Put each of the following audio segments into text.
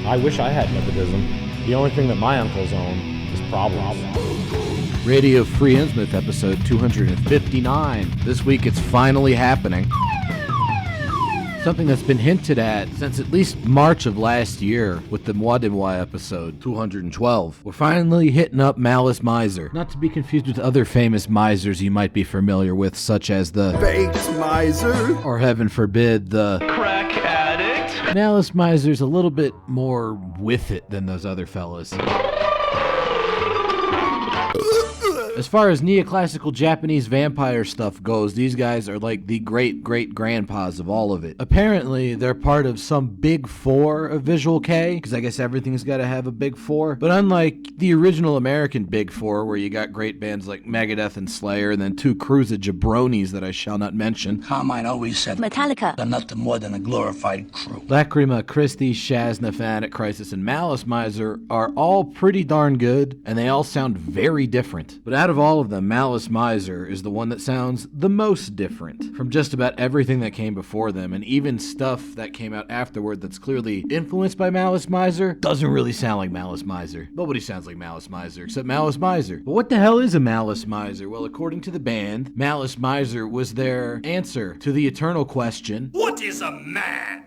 I wish I had nepotism. The only thing that my uncles own is problems. Radio Free Innsmouth, episode 259. This week it's finally happening. Something that's been hinted at since at least March of last year with the Memoir episode 212. We're finally hitting up Malice Mizer. Not to be confused with other famous misers you might be familiar with, such as the Baked Miser, or heaven forbid, the Crack addict. Malice Mizer's a little bit more with it than those other fellas. As far as neoclassical Japanese vampire stuff goes, these guys are like the great-great-grandpas of all of it. Apparently, they're part of some big four of Visual K, because I guess everything's got to have a big four. But unlike the original American big four, where you got great bands like Megadeth and Slayer, and then two crews of jabronis that I shall not mention. Carmine always said Metallica. they're nothing more than a glorified crew. Lacrima, Christie, Shazna, Fanatic Crisis, and Malice Mizer are all pretty darn good, and they all sound very different. But out of all of them, Malice Mizer is the one that sounds the most different from just about everything that came before them, and even stuff that came out afterward that's clearly influenced by Malice Mizer doesn't really sound like Malice Mizer. Nobody sounds like Malice Mizer except Malice Mizer. But what the hell is a Malice Mizer? Well, according to the band, Malice Mizer was their answer to the eternal question, What is a man?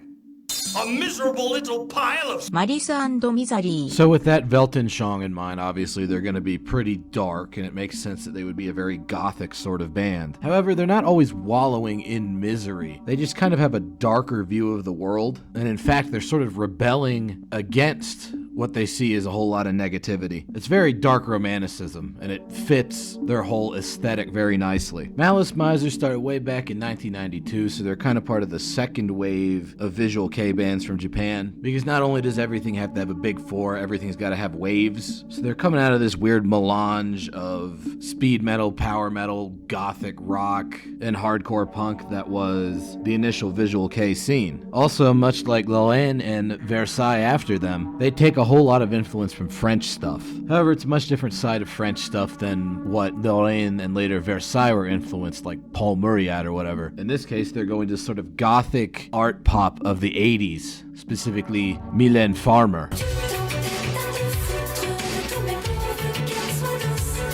A miserable little pile of... Malice Mizer. So with that Weltanschauung in mind, obviously they're going to be pretty dark, and it makes sense that they would be a very gothic sort of band. However, they're not always wallowing in misery. They just kind of have a darker view of the world, and in fact, they're sort of rebelling against what they see is a whole lot of negativity. It's very dark romanticism, and it fits their whole aesthetic very nicely. Malice Mizer started way back in 1992, so they're kind of part of the second wave of Visual K bands from Japan, because not only does everything have to have a big four, everything's got to have waves. So they're coming out of this weird melange of speed metal, power metal, gothic rock, and hardcore punk that was the initial Visual K scene. Also, much like Lorraine and Versailles after them, they take a whole lot of influence from French stuff. However, it's a much different side of French stuff than what Lorraine and later Versailles were influenced, like Paul Muriat or whatever. In this case, they're going to sort of gothic art pop of the 80s, specifically Mylène Farmer.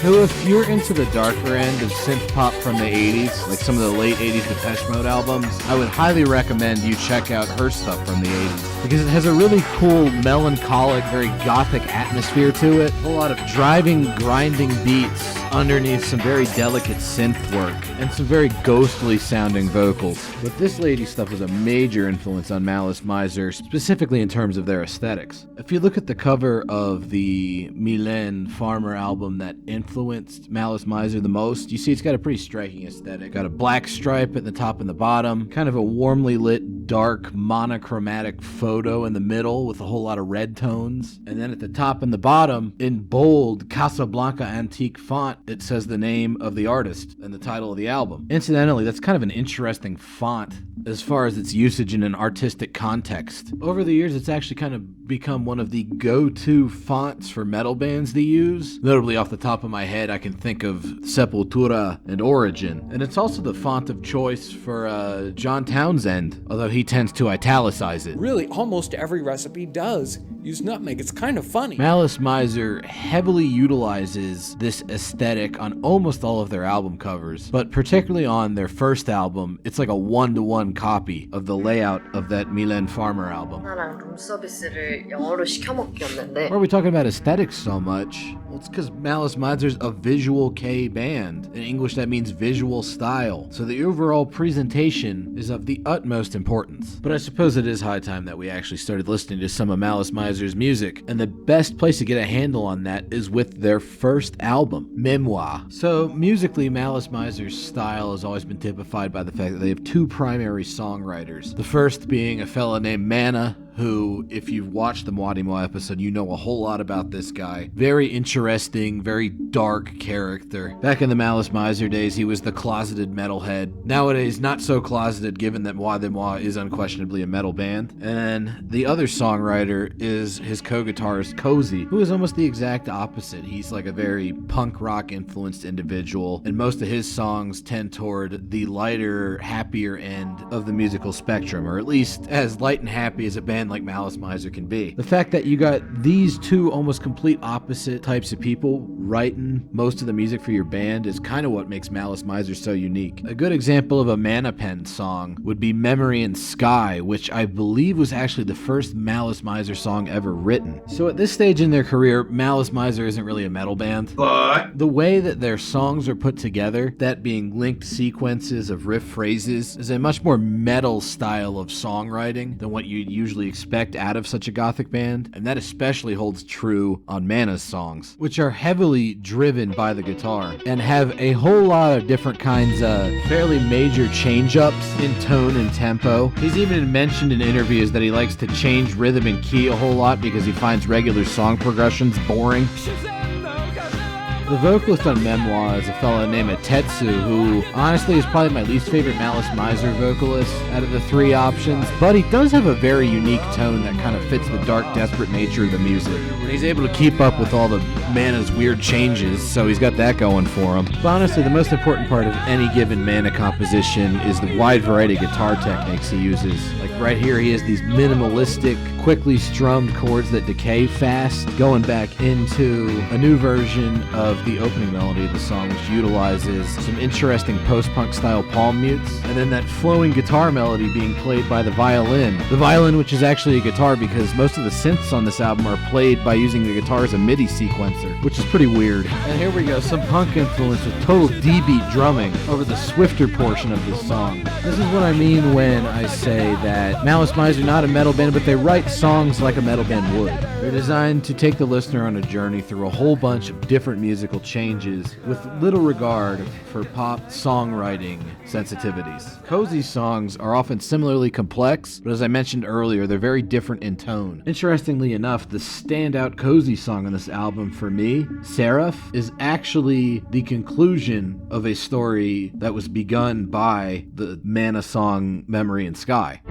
Who, if you're into the darker end of synth pop from the 80s, like some of the late 80s Depeche Mode albums, I would highly recommend you check out her stuff from the 80s, because it has a really cool, melancholic, very gothic atmosphere to it. A lot of driving, grinding beats underneath some very delicate synth work, and some very ghostly sounding vocals. But this lady's stuff was a major influence on Malice Mizer, specifically in terms of their aesthetics. If you look at the cover of the Mylène Farmer album that influenced Malice Mizer the most, you see it's got a pretty striking aesthetic. Got a black stripe at the top and the bottom, kind of a warmly lit, dark, monochromatic photo in the middle with a whole lot of red tones. And then at the top and the bottom, in bold Casablanca antique font, it says the name of the artist and the title of the album. Incidentally, that's kind of an interesting font as far as its usage in an artistic context. Over the years, it's actually kind of become one of the go-to fonts for metal bands to use. Notably, off the top of my head, I can think of Sepultura and Origin. And it's also the font of choice for John Townsend, although he tends to italicize it. Really, almost every recipe does use nutmeg. It's kind of funny. Malice Mizer heavily utilizes this aesthetic on almost all of their album covers, but particularly on their first album, it's like a one-to-one copy of the layout of that Mylène Farmer album. 하나랑 룸서비스를 영어로 시켜먹기였는데 Why are we talking about aesthetics so much? Well, it's because Malice Mizer's a Visual K band. In English, that means visual style. So the overall presentation is of the utmost importance. But I suppose it is high time that we actually started listening to some of Malice Mizer's music, and the best place to get a handle on that is with their first album, Memoir. So musically, Malice Mizer's style has always been typified by the fact that they have two primary songwriters. The first being a fella named Mana, who, if you've watched the Memoir episode, you know a whole lot about this guy. Very interesting, very dark character. Back in the Malice Mizer days, he was the closeted metalhead. Nowadays, not so closeted, given that Memoir is unquestionably a metal band. And the other songwriter is his co-guitarist, Cozy, who is almost the exact opposite. He's like a very punk rock influenced individual, and most of his songs tend toward the lighter, happier end of the musical spectrum, or at least as light and happy as a band band like Malice Mizer can be. The fact that you got these two almost complete opposite types of people writing most of the music for your band is kind of what makes Malice Mizer so unique. A good example of a Mana Pen song would be Memory in Sky, which I believe was actually the first Malice Mizer song ever written. So at this stage in their career, Malice Mizer isn't really a metal band. But the way that their songs are put together, that being linked sequences of riff phrases, is a much more metal style of songwriting than what you'd usually expect out of such a gothic band, and that especially holds true on Mana's songs, which are heavily driven by the guitar and have a whole lot of different kinds of fairly major change-ups in tone and tempo. He's even mentioned in interviews that he likes to change rhythm and key a whole lot because he finds regular song progressions boring. The vocalist on Memoir is a fellow named Tetsu, who honestly is probably my least favorite Malice Mizer vocalist out of the three options, but he does have a very unique tone that kind of fits the dark, desperate nature of the music. And he's able to keep up with all the Mana's weird changes, so he's got that going for him. But honestly, the most important part of any given Mana composition is the wide variety of guitar techniques he uses. Like right here, he has these minimalistic, quickly strummed chords that decay fast, going back into a new version of the opening melody of the song, which utilizes some interesting post-punk style palm mutes, and then that flowing guitar melody being played by the violin. The violin, which is actually a guitar because most of the synths on this album are played by using the guitar as a MIDI sequencer, which is pretty weird. And here we go, some punk influence with total D-beat drumming over the swifter portion of this song. This is what I mean when I say that Malice Mizer are not a metal band, but they write songs like a metal band would. They're designed to take the listener on a journey through a whole bunch of different musical changes with little regard for pop songwriting sensitivities. Cozy songs are often similarly complex, but as I mentioned earlier, they're very different in tone. Interestingly enough, the standout cozy song on this album for me, Seraph, is actually the conclusion of a story that was begun by the Mana song Memory in Sky.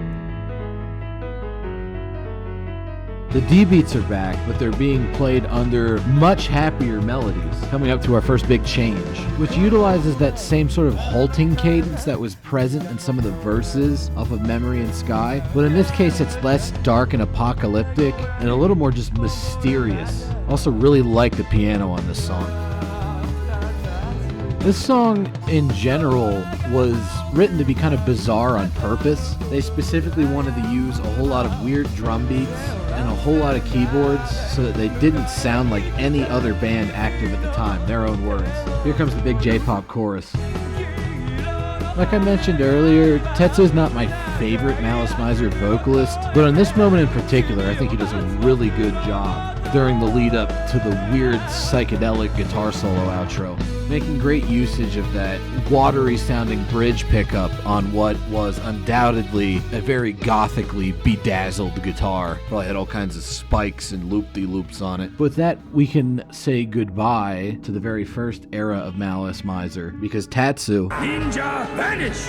The D-beats are back, but they're being played under much happier melodies, coming up to our first big change, which utilizes that same sort of halting cadence that was present in some of the verses off of Memory in Sky, but in this case it's less dark and apocalyptic, and a little more just mysterious. I also really like the piano on this song. This song, in general, was written to be kind of bizarre on purpose. They specifically wanted to use a whole lot of weird drum beats and a whole lot of keyboards so that they didn't sound like any other band active at the time, their own words. Here comes the big J-pop chorus. Like I mentioned earlier, Tetsu is not my favorite Malice Mizer vocalist, but on this moment in particular, I think he does a really good job during the lead up to the weird psychedelic guitar solo outro, making great usage of that watery sounding bridge pickup on what was undoubtedly a very gothically bedazzled guitar. Probably had all kinds of spikes and loop-de-loops on it. With that, we can say goodbye to the very first era of Malice Mizer, because Tatsu Ninja vanish!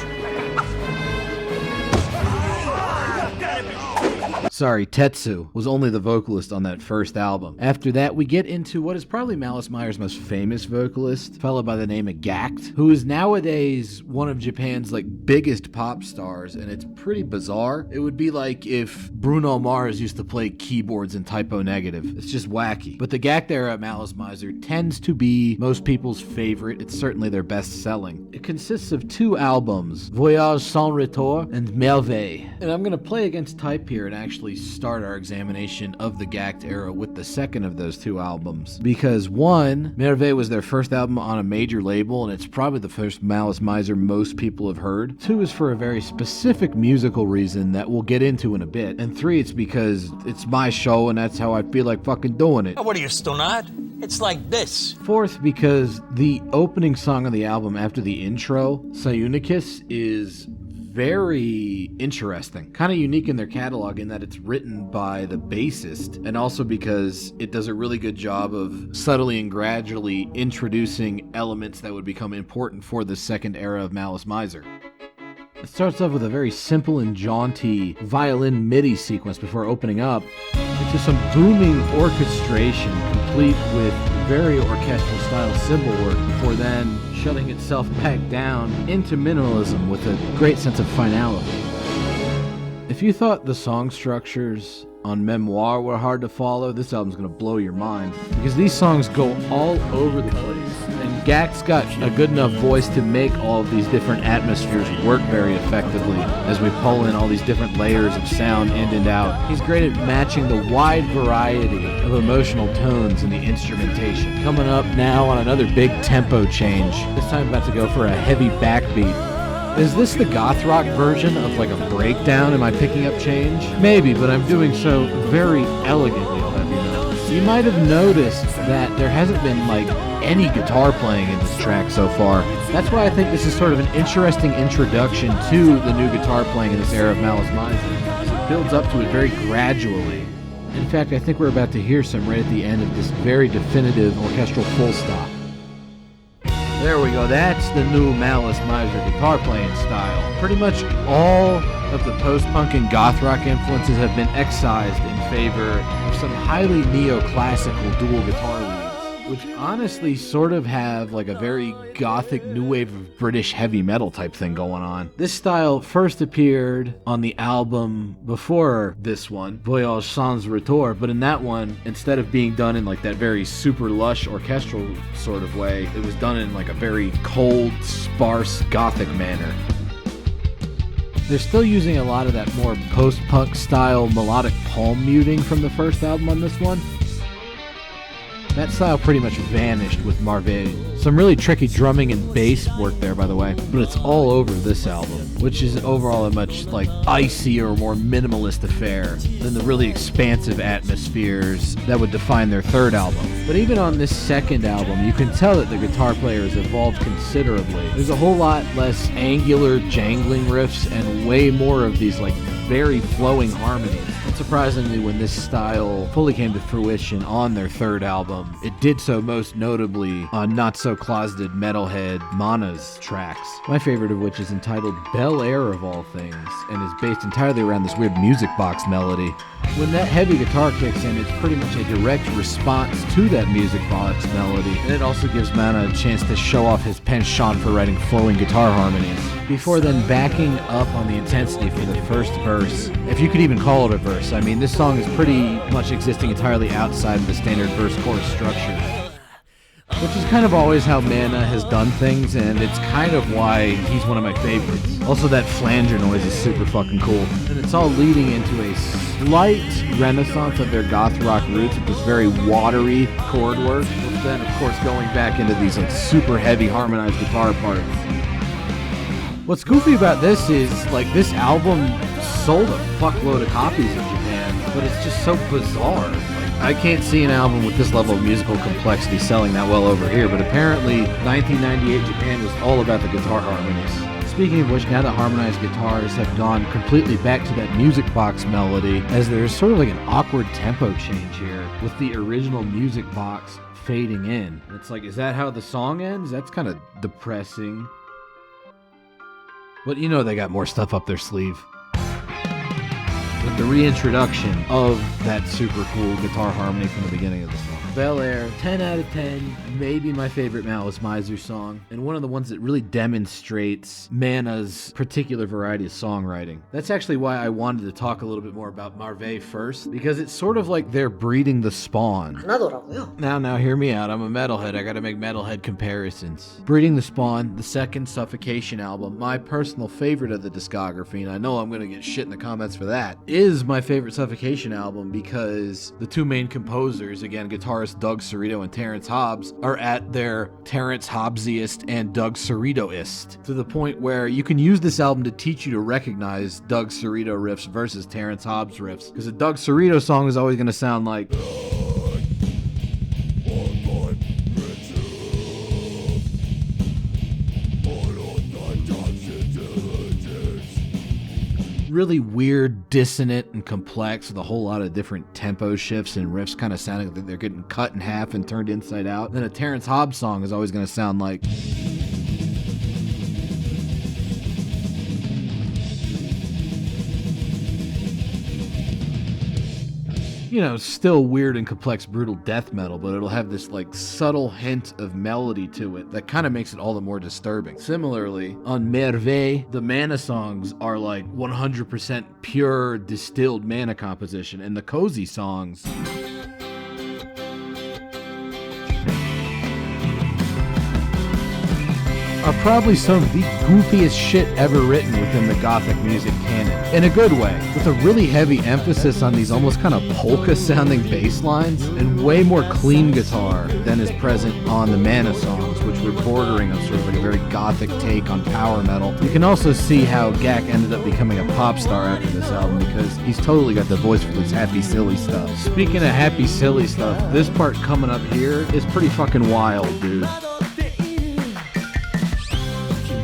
Tetsu was only the vocalist on that first album. After that, we get into what is probably Malice Mizer's most famous vocalist, a fellow by the name of Gackt, who is nowadays one of Japan's biggest pop stars, and it's pretty bizarre. It would be like if Bruno Mars used to play keyboards in Typo Negative. It's just wacky. But the Gackt era of Malice Mizer tends to be most people's favorite. It's certainly their best selling. It consists of two albums, Voyage sans retour and Merve. And I'm going to play against type here and actually start our examination of the Gackt era with the second of those two albums, because one, Merve, was their first album on a major label, and it's probably the first Malice Mizer most people have heard. Two is for a very specific musical reason that we'll get into in a bit, and three, it's because it's my show and that's how I feel like fucking doing it. What are you, stonad? It's like this. Fourth, because the opening song of the album after the intro, Sayunicus, is very interesting. Kind of unique in their catalog in that it's written by the bassist, and also because it does a really good job of subtly and gradually introducing elements that would become important for the second era of Malice Mizer. It starts off with a very simple and jaunty violin MIDI sequence before opening up into some booming orchestration complete with very orchestral style cymbal work before then shutting itself back down into minimalism with a great sense of finality. If you thought the song structures on Memoir were hard to follow, this album's gonna blow your mind, because these songs go all over the place, and Gackt's got a good enough voice to make all of these different atmospheres work very effectively as we pull in all these different layers of sound in and out. He's great at matching the wide variety of emotional tones in the instrumentation. Coming up now on another big tempo change, this time about to go for a heavy backbeat. Is this the goth rock version of like a breakdown? Am I picking up change? Maybe, but I'm doing so very elegantly, I'll have you know. You might have noticed that there hasn't been like any guitar playing in this track so far. That's why I think this is sort of an interesting introduction to the new guitar playing in this era of Malice Mizer. It builds up to it very gradually. In fact, I think we're about to hear some right at the end of this very definitive orchestral full stop. There we go, that's the new Malice Mizer guitar playing style. Pretty much all of the post-punk and goth rock influences have been excised in favor of some highly neoclassical dual guitar leads, which honestly sort of have like a very gothic new wave of British heavy metal type thing going on. This style first appeared on the album before this one, Voyage sans retour, but in that one, instead of being done in like that very super lush orchestral sort of way, it was done in like a very cold, sparse, gothic manner. They're still using a lot of that more post-punk style melodic palm muting from the first album on this one. That style pretty much vanished with Merve. Some really tricky drumming and bass work there, by the way, but it's all over this album, which is overall a much like icier, more minimalist affair than the really expansive atmospheres that would define their third album. But even on this second album, you can tell that the guitar player has evolved considerably. There's a whole lot less angular, jangling riffs and way more of these like very flowing harmonies. And surprisingly, when this style fully came to fruition on their third album, it did so most notably on Not So Closeted metalhead Mana's tracks, my favorite of which is entitled Bel Air of all things, and is based entirely around this weird music box melody. When that heavy guitar kicks in, it's pretty much a direct response to that music box melody, and it also gives Mana a chance to show off his penchant for writing flowing guitar harmonies, before then backing up on the intensity for the first verse, if you could even call it a verse. I mean, this song is pretty much existing entirely outside of the standard verse-chorus structure, which is kind of always how Mana has done things, and it's kind of why he's one of my favorites. Also, that flanger noise is super fucking cool, and it's all leading into a slight renaissance of their goth rock roots with this very watery chord work, with then, of course, going back into these like super heavy harmonized guitar parts. What's goofy about this is, like, this album sold a fuckload of copies in Japan, but it's just so bizarre. Like, I can't see an album with this level of musical complexity selling that well over here, but apparently 1998 Japan was all about the guitar harmonies. Speaking of which, now the harmonized guitars have gone completely back to that music box melody, as there's sort of like an awkward tempo change here, with the original music box fading in. It's like, is that how the song ends? That's kind of depressing. But you know they got more stuff up their sleeve. With the reintroduction of that super cool guitar harmony from the beginning of the song. Bel Air, 10 out of 10, maybe my favorite Malice Mizer song, and one of the ones that really demonstrates Mana's particular variety of songwriting. That's actually why I wanted to talk a little bit more about Merve first, because it's sort of like they're breeding the spawn. 하나더라고요. Now, hear me out. I'm a metalhead. I gotta make metalhead comparisons. Breeding the Spawn, the second Suffocation album, my personal favorite of the discography, and I know I'm gonna get shit in the comments for that, is my favorite Suffocation album because the two main composers, again, guitarist Doug Cerrito and Terrence Hobbs, are at their Terrence Hobbsiest and Doug Cerritoist, to the point where you can use this album to teach you to recognize Doug Cerrito riffs versus Terrence Hobbs riffs, because a Doug Cerrito song is always gonna sound like really weird, dissonant, and complex with a whole lot of different tempo shifts and riffs kind of sounding like they're getting cut in half and turned inside out. Then a Terrence Hobbs song is always going to sound like You know, still weird and complex brutal death metal, but it'll have this like subtle hint of melody to it that kind of makes it all the more disturbing. Similarly, on Merve, the mana songs are like 100% pure distilled mana composition, and the cozy songs are probably some of the goofiest shit ever written within the Gothic music canon. In a good way, with a really heavy emphasis on these almost kind of polka-sounding bass lines, and way more clean guitar than is present on the Mana songs, which were bordering on sort of like a very Gothic take on power metal. You can also see how Gackt ended up becoming a pop star after this album, because he's totally got the voice for this happy, silly stuff. Speaking of happy, silly stuff, this part coming up here is pretty fucking wild, dude.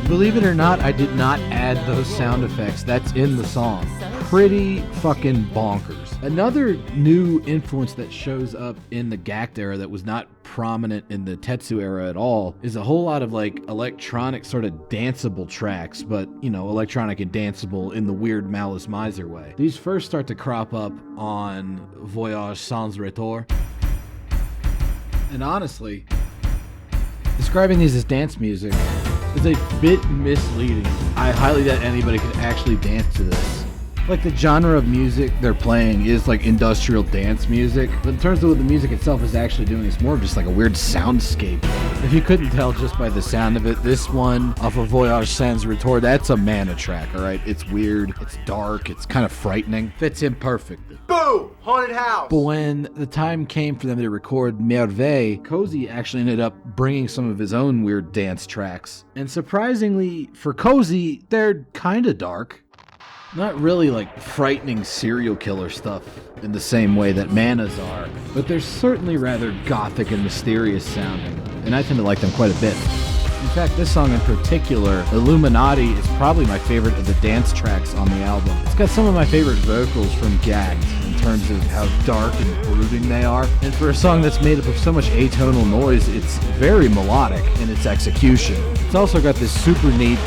Believe it or not, I did not add those sound effects. That's in the song. Pretty fucking bonkers. Another new influence that shows up in the Gackt era that was not prominent in the Tetsu era at all is a whole lot of like electronic sort of danceable tracks, but you know, electronic and danceable in the weird Malice Mizer way. These first start to crop up on Voyage Sans Retour. And honestly, describing these as dance music is a bit misleading. I highly doubt anybody could actually dance to this. Like, the genre of music they're playing is like industrial dance music, but in terms of what the music itself is actually doing, it's more of just like a weird soundscape. If you couldn't tell just by the sound of it, this one off of Voyage Sans Retour, that's a Mana track, alright? It's weird, it's dark, it's kind of frightening. Fits in perfectly. Boom! Haunted house! But when the time came for them to record Merve, Cozy actually ended up bringing some of his own weird dance tracks. And surprisingly, for Cozy, they're kinda dark. Not really like frightening serial killer stuff in the same way that Mana's are, but they're certainly rather gothic and mysterious sounding, and I tend to like them quite a bit. In fact, this song in particular, Illuminati, is probably my favorite of the dance tracks on the album. It's got some of my favorite vocals from Gackt in terms of how dark and brooding they are, and for a song that's made up of so much atonal noise, it's very melodic in its execution. It's also got this super neat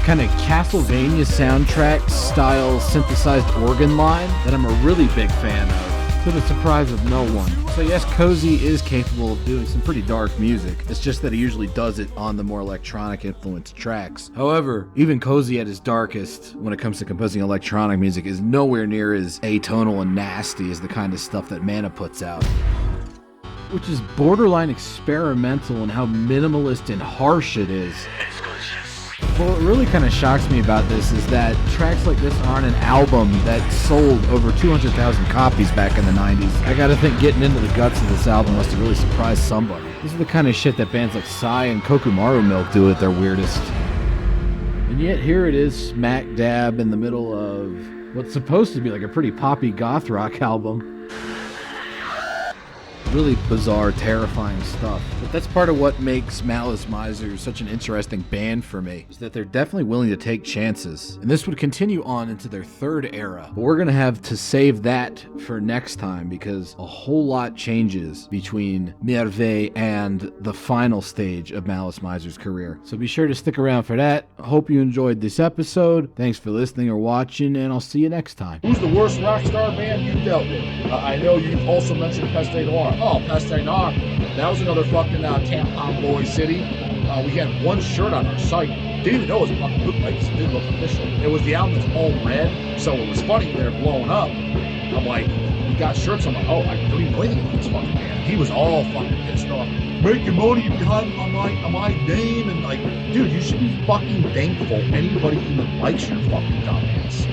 kind of Castlevania soundtrack style synthesized organ line that I'm a really big fan of, to the surprise of no one. So yes, Cozy is capable of doing some pretty dark music. It's just that he usually does it on the more electronic influenced tracks. However, even Cozy at his darkest when it comes to composing electronic music is nowhere near as atonal and nasty as the kind of stuff that Mana puts out, which is borderline experimental in how minimalist and harsh it is. Well, what really kind of shocks me about this is that tracks like this are on an album that sold over 200,000 copies back in the 90s. I gotta think getting into the guts of this album must have really surprised somebody. This is the kind of shit that bands like Psy and Kokumaru Milk do at their weirdest. And yet here it is, smack dab in the middle of what's supposed to be like a pretty poppy goth rock album. Really bizarre, terrifying stuff. But that's part of what makes Malice Mizer such an interesting band for me, is that they're definitely willing to take chances. And this would continue on into their third era. But we're going to have to save that for next time, because a whole lot changes between Merve and the final stage of Malice Mizer's career. So be sure to stick around for that. I hope you enjoyed this episode. Thanks for listening or watching, and I'll see you next time. Who's the worst rock star band you dealt with? I know you also mentioned Peste Noir. Oh, Peste Noir. That was another fucking tampon boy city. We had one shirt on our site. Didn't even know it was a fucking bootleg. It didn't look official. It was the album that's all red. So it was funny. They're blowing up. I'm like, we got shirts. I'm like, oh, I don't even know anything about this fucking band. He was all fucking pissed off. Making money behind my name. And like, dude, you should be fucking thankful anybody even likes your fucking dumbass.